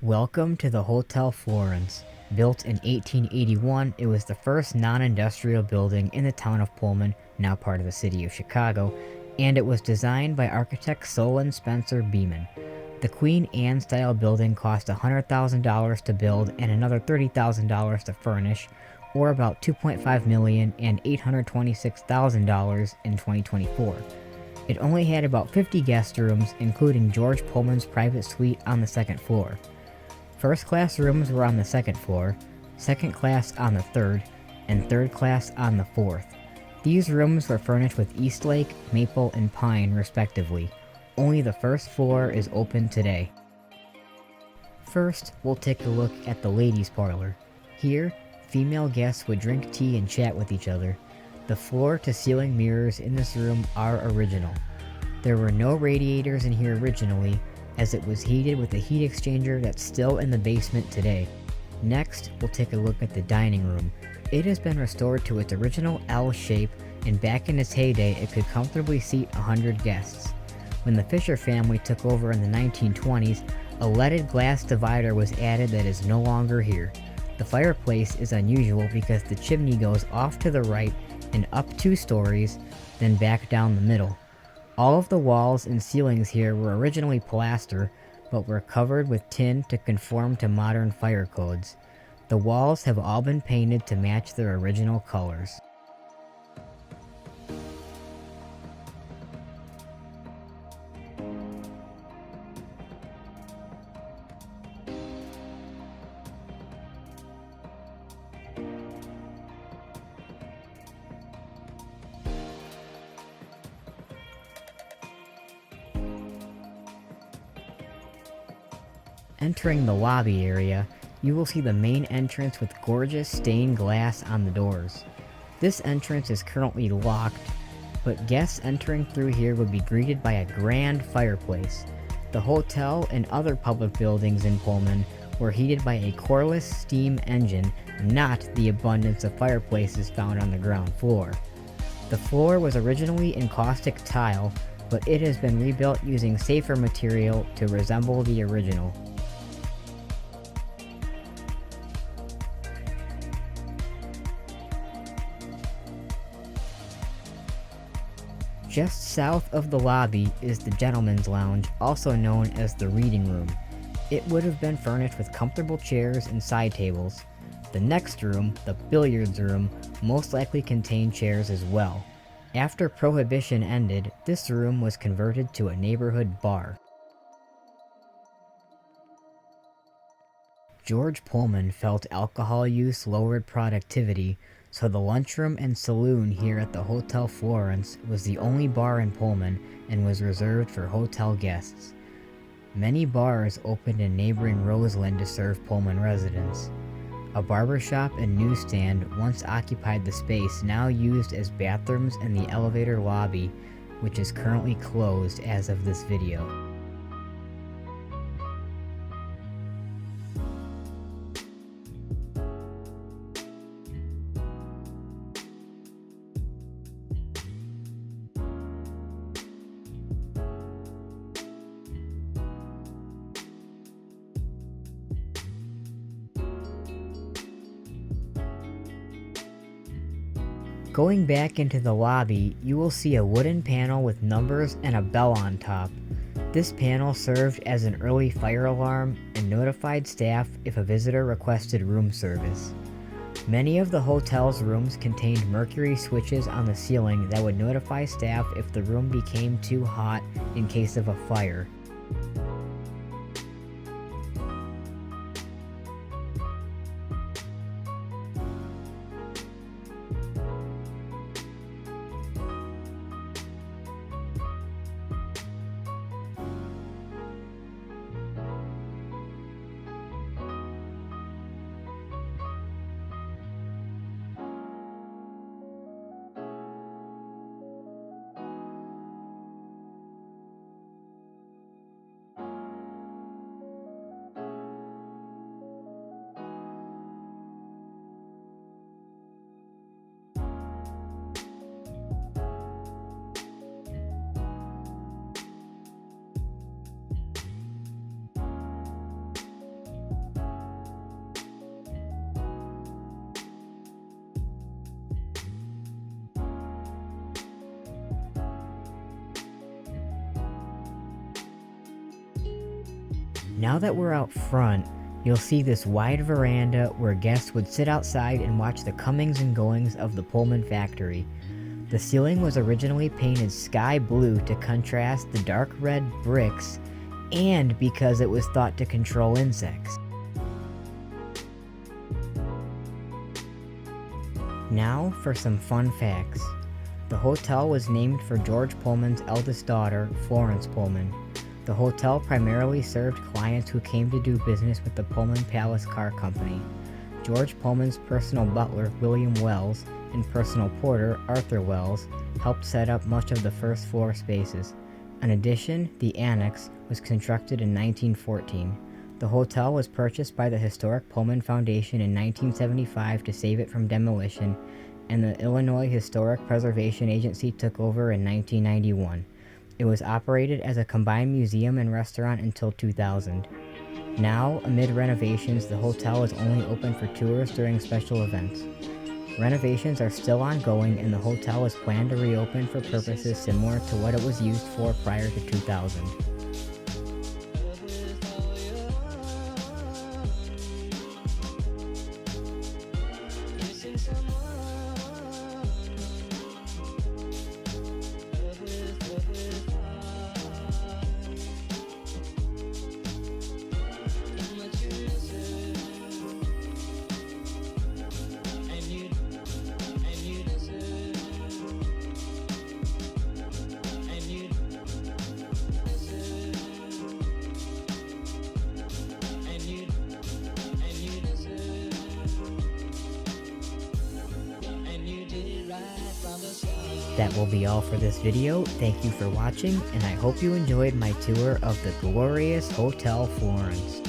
Welcome to the Hotel Florence. Built in 1881, it was the first non-industrial building in the town of Pullman, now part of the city of Chicago, and it was designed by architect Solon Spencer Beeman. The Queen Anne-style building cost $100,000 to build and another $30,000 to furnish, or about $2.5 million and $826,000 in 2024. It only had about 50 guest rooms, including George Pullman's private suite on the second floor. First class rooms were on the second floor, second class on the third, and third class on the fourth. These rooms were furnished with Eastlake, Maple, and Pine respectively. Only the first floor is open today. First, we'll take a look at the ladies' parlor. Here, female guests would drink tea and chat with each other. The floor-to-ceiling mirrors in this room are original. There were no radiators in here originally, as it was heated with a heat exchanger that's still in the basement today. Next, we'll take a look at the dining room. It has been restored to its original L shape, and back in its heyday it could comfortably seat 100 guests. When the Fisher family took over in the 1920s, a leaded glass divider was added that is no longer here. The fireplace is unusual because the chimney goes off to the right and up 2 stories, then back down the middle. All of the walls and ceilings here were originally plaster, but were covered with tin to conform to modern fire codes. The walls have all been painted to match their original colors. Entering the lobby area, you will see the main entrance with gorgeous stained glass on the doors. This entrance is currently locked, but guests entering through here would be greeted by a grand fireplace. The hotel and other public buildings in Pullman were heated by a coreless steam engine, not the abundance of fireplaces found on the ground floor. The floor was originally encaustic tile, but it has been rebuilt using safer material to resemble the original. Just south of the lobby is the gentleman's lounge, also known as the reading room. It would have been furnished with comfortable chairs and side tables. The next room, the billiards room, most likely contained chairs as well. After Prohibition ended, this room was converted to a neighborhood bar. George Pullman felt alcohol use lowered productivity, so the lunchroom and saloon here at the Hotel Florence was the only bar in Pullman and was reserved for hotel guests. Many bars opened in neighboring Roseland to serve Pullman residents. A barbershop and newsstand once occupied the space now used as bathrooms and the elevator lobby, which is currently closed as of this video. Going back into the lobby, you will see a wooden panel with numbers and a bell on top. This panel served as an early fire alarm and notified staff if a visitor requested room service. Many of the hotel's rooms contained mercury switches on the ceiling that would notify staff if the room became too hot in case of a fire. Now that we're out front, you'll see this wide veranda where guests would sit outside and watch the comings and goings of the Pullman factory. The ceiling was originally painted sky blue to contrast the dark red bricks and because it was thought to control insects. Now for some fun facts. The hotel was named for George Pullman's eldest daughter, Florence Pullman. The hotel primarily served clients who came to do business with the Pullman Palace Car Company. George Pullman's personal butler, William Wells, and personal porter, Arthur Wells, helped set up much of the first floor spaces. In addition, the annex was constructed in 1914. The hotel was purchased by the Historic Pullman Foundation in 1975 to save it from demolition, and the Illinois Historic Preservation Agency took over in 1991. It was operated as a combined museum and restaurant until 2000. Now, amid renovations, the hotel is only open for tours during special events. Renovations are still ongoing, and the hotel is planned to reopen for purposes similar to what it was used for prior to 2000. That will be all for this video. Thank you for watching, and I hope you enjoyed my tour of the glorious Hotel Florence.